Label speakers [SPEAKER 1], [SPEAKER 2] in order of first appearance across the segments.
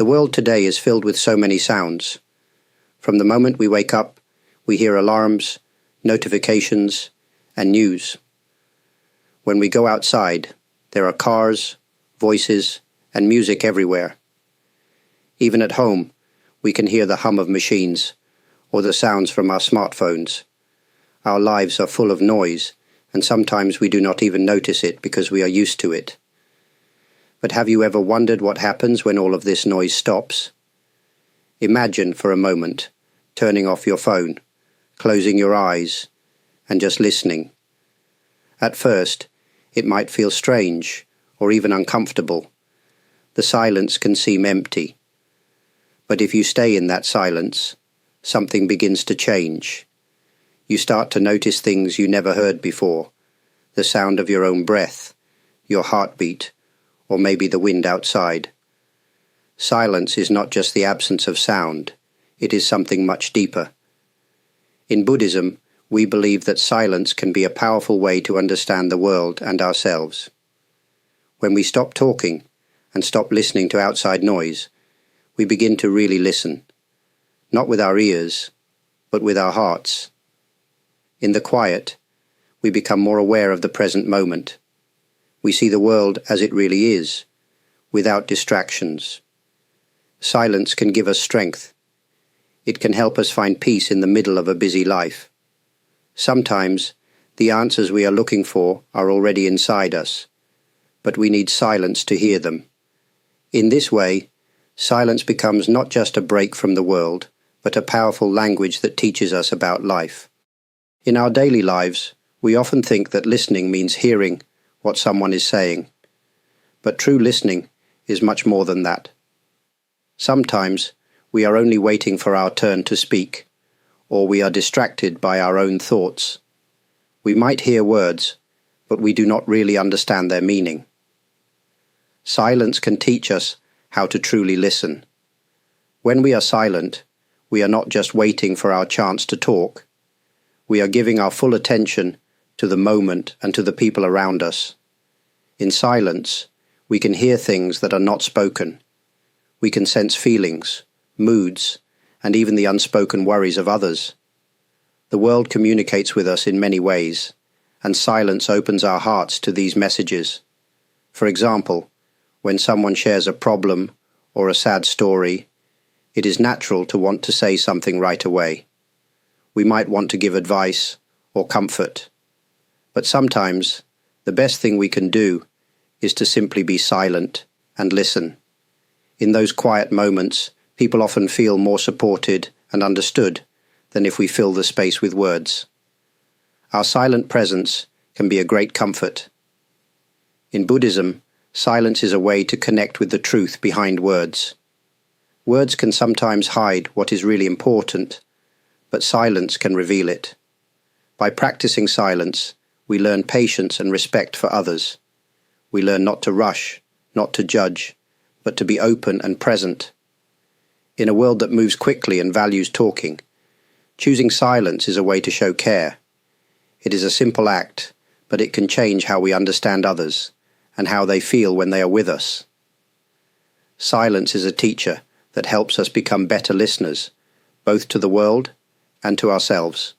[SPEAKER 1] The world today is filled with so many sounds. From the moment we wake up, we hear alarms, notifications, and news. When we go outside, there are cars, voices, and music everywhere. Even at home, we can hear the hum of machines or the sounds from our smartphones. Our lives are full of noise, and sometimes we do not even notice it because we are used to it. But have you ever wondered what happens when all of this noise stops? Imagine for a moment turning off your phone, closing your eyes, and just listening. At first, it might feel strange or even uncomfortable. The silence can seem empty. But if you stay in that silence, something begins to change. You start to notice things you never heard before, the sound of your own breath, your heartbeat, or maybe the wind outside. Silence is not just the absence of sound, it is something much deeper. In Buddhism, we believe that silence can be a powerful way to understand the world and ourselves. When we stop talking and stop listening to outside noise, we begin to really listen, not with our ears, but with our hearts. In the quiet, we become more aware of the present moment. We see the world as it really is, without distractions. Silence can give us strength. It can help us find peace in the middle of a busy life. Sometimes, the answers we are looking for are already inside us, but we need silence to hear them. In this way, silence becomes not just a break from the world, but a powerful language that teaches us about life. In our daily lives, we often think that listening means hearing what someone is saying. But true listening is much more than that. Sometimes we are only waiting for our turn to speak, or we are distracted by our own thoughts. We might hear words, but we do not really understand their meaning. Silence can teach us how to truly listen. When we are silent, we are not just waiting for our chance to talk. We are giving our full attention to the moment and to the people around us. In silence, we can hear things that are not spoken. We can sense feelings, moods, and even the unspoken worries of others. The world communicates with us in many ways, and silence opens our hearts to these messages. For example, when someone shares a problem or a sad story, it is natural to want to say something right away. We might want to give advice or comfort. But sometimes, the best thing we can do is to simply be silent and listen. In those quiet moments, people often feel more supported and understood than if we fill the space with words. Our silent presence can be a great comfort. In Buddhism, silence is a way to connect with the truth behind words. Words can sometimes hide what is really important, but silence can reveal it. By practicing silence, we learn patience and respect for others. We learn not to rush, not to judge, but to be open and present. In a world that moves quickly and values talking, choosing silence is a way to show care. It is a simple act, but it can change how we understand others and how they feel when they are with us. Silence is a teacher that helps us become better listeners, both to the world and to ourselves.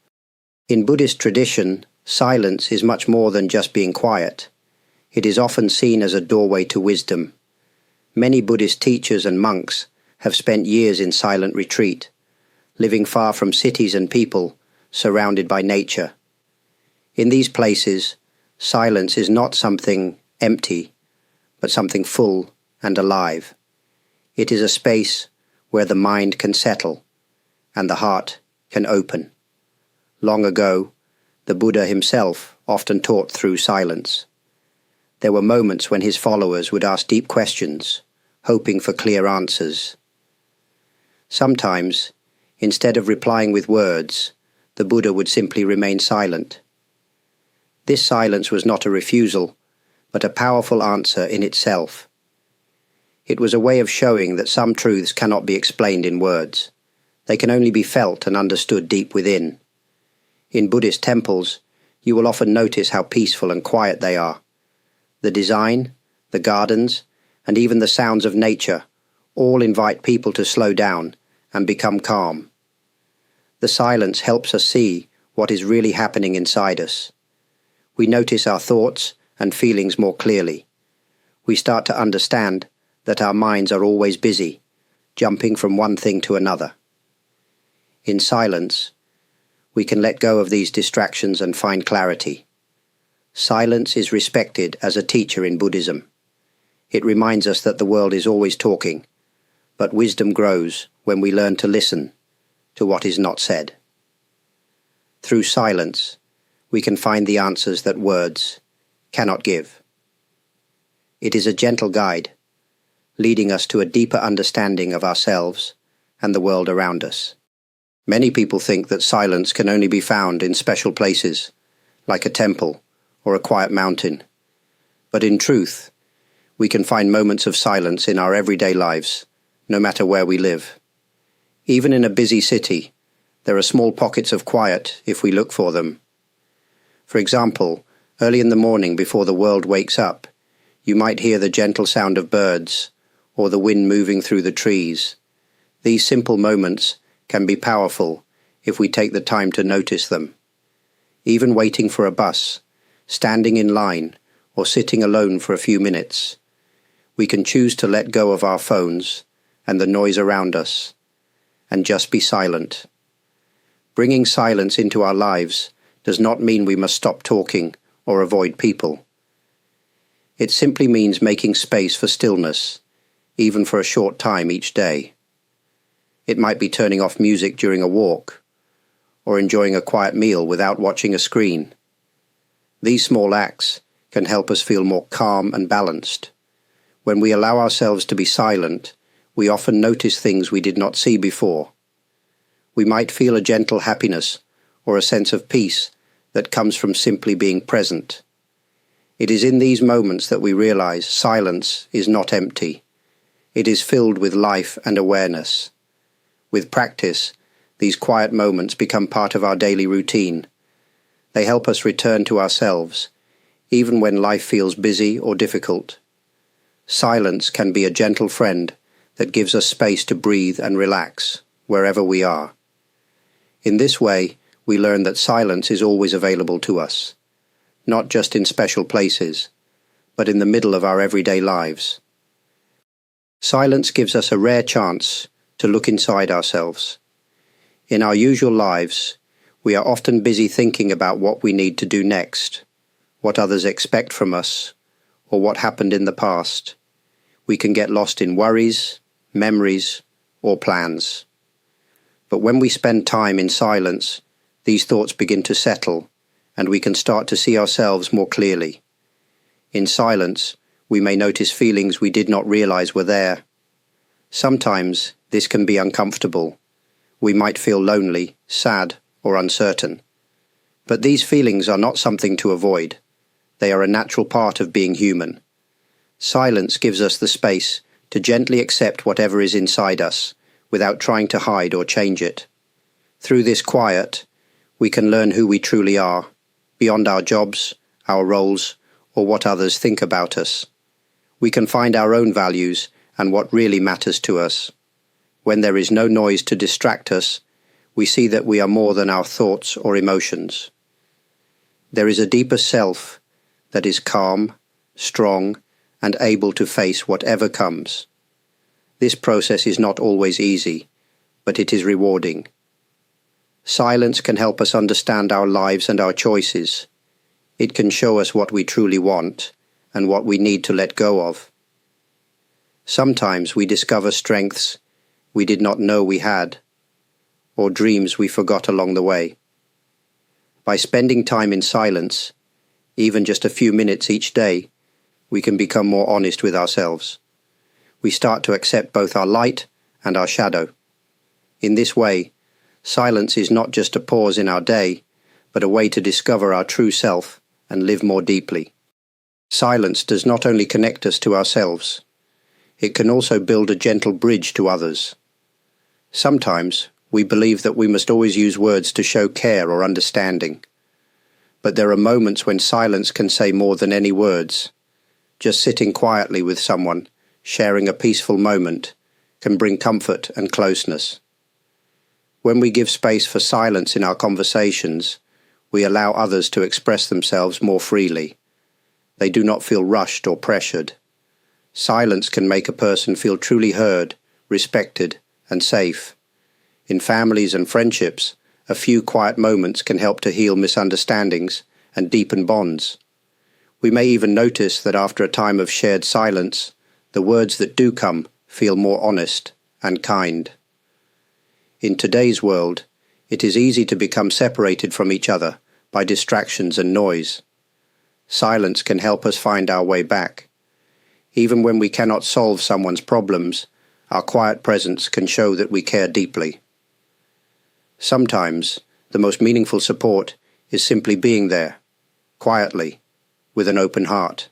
[SPEAKER 1] In Buddhist tradition, silence is much more than just being quiet. It is often seen as a doorway to wisdom. Many Buddhist teachers and monks have spent years in silent retreat, living far from cities and people, surrounded by nature. In these places, silence is not something empty, but something full and alive. It is a space where the mind can settle and the heart can open. Long ago, the Buddha himself often taught through silence. There were moments when his followers would ask deep questions, hoping for clear answers. Sometimes, instead of replying with words, the Buddha would simply remain silent. This silence was not a refusal, but a powerful answer in itself. It was a way of showing that some truths cannot be explained in words. They can only be felt and understood deep within. In Buddhist temples, you will often notice how peaceful and quiet they are. The design, the gardens, and even the sounds of nature All invite people to slow down and become calm. The silence helps us see what is really happening inside us. We notice our thoughts and feelings more clearly. We start to understand that our minds are always busy, jumping from one thing to another. In silence, we can let go of these distractions and find clarity. Silence is respected as a teacher in Buddhism. It reminds us that the world is always talking, but wisdom grows when we learn to listen to what is not said. Through silence, we can find the answers that words cannot give. It is a gentle guide, leading us to a deeper understanding of ourselves and the world around us. Many people think that silence can only be found in special places, like a temple or a quiet mountain. But in truth, we can find moments of silence in our everyday lives, no matter where we live. Even in a busy city, there are small pockets of quiet if we look for them. For example, early in the morning before the world wakes up, you might hear the gentle sound of birds or the wind moving through the trees. These simple moments can be powerful if we take the time to notice them. Even waiting for a bus, standing in line, or sitting alone for a few minutes, we can choose to let go of our phones and the noise around us and just be silent. Bringing silence into our lives does not mean we must stop talking or avoid people. It simply means making space for stillness, even for a short time each day. It might be turning off music during a walk, or enjoying a quiet meal without watching a screen. These small acts can help us feel more calm and balanced. When we allow ourselves to be silent, we often notice things we did not see before. We might feel a gentle happiness or a sense of peace that comes from simply being present. It is in these moments that we realize silence is not empty. It is filled with life and awareness. With practice, these quiet moments become part of our daily routine. They help us return to ourselves, even when life feels busy or difficult. Silence can be a gentle friend that gives us space to breathe and relax wherever we are. In this way, we learn that silence is always available to us, not just in special places, but in the middle of our everyday lives. Silence gives us a rare chance to look inside ourselves. In our usual lives, we are often busy thinking about what we need to do next, what others expect from us, or what happened in the past. We can get lost in worries, memories, or plans. But when we spend time in silence, these thoughts begin to settle, and we can start to see ourselves more clearly. In silence, we may notice feelings we did not realize were there. Sometimes this can be uncomfortable. We might feel lonely, sad, or uncertain. But these feelings are not something to avoid. They are a natural part of being human. Silence gives us the space to gently accept whatever is inside us, without trying to hide or change it. Through this quiet, we can learn who we truly are, beyond our jobs, our roles, or what others think about us. We can find our own values and what really matters to us. When there is no noise to distract us, we see that we are more than our thoughts or emotions. There is a deeper self that is calm, strong, and able to face whatever comes. This process is not always easy, but it is rewarding. Silence can help us understand our lives and our choices. It can show us what we truly want and what we need to let go of. Sometimes we discover strengths we did not know we had, or dreams we forgot along the way. By spending time in silence, even just a few minutes each day, we can become more honest with ourselves. We start to accept both our light and our shadow. In this way, silence is not just a pause in our day, but a way to discover our true self and live more deeply. Silence does not only connect us to ourselves, it can also build a gentle bridge to others. Sometimes we believe that we must always use words to show care or understanding. But there are moments when silence can say more than any words. Just sitting quietly with someone, sharing a peaceful moment, can bring comfort and closeness. When we give space for silence in our conversations, we allow others to express themselves more freely. They do not feel rushed or pressured. Silence can make a person feel truly heard, respected, and safe. In families and friendships, a few quiet moments can help to heal misunderstandings and deepen bonds. We may even notice that after a time of shared silence, the words that do come feel more honest and kind. In today's world, it is easy to become separated from each other by distractions and noise. Silence can help us find our way back. Even when we cannot solve someone's problems, our quiet presence can show that we care deeply. Sometimes, the most meaningful support is simply being there, quietly, with an open heart.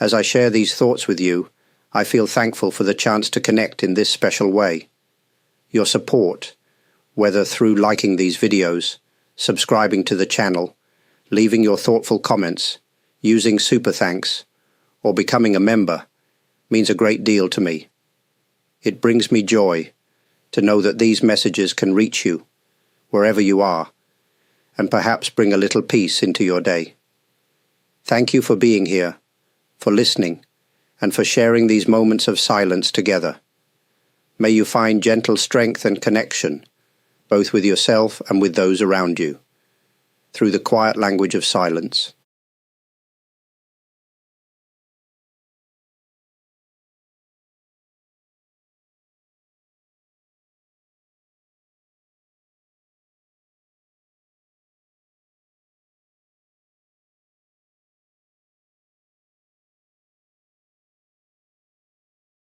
[SPEAKER 1] As I share these thoughts with you, I feel thankful for the chance to connect in this special way. Your support, whether through liking these videos, subscribing to the channel, leaving your thoughtful comments, using super thanks, or becoming a member, means a great deal to me. It brings me joy to know that these messages can reach you, wherever you are, and perhaps bring a little peace into your day. Thank you for being here, for listening, and for sharing these moments of silence together. May you find gentle strength and connection, both with yourself and with those around you, through the quiet language of silence.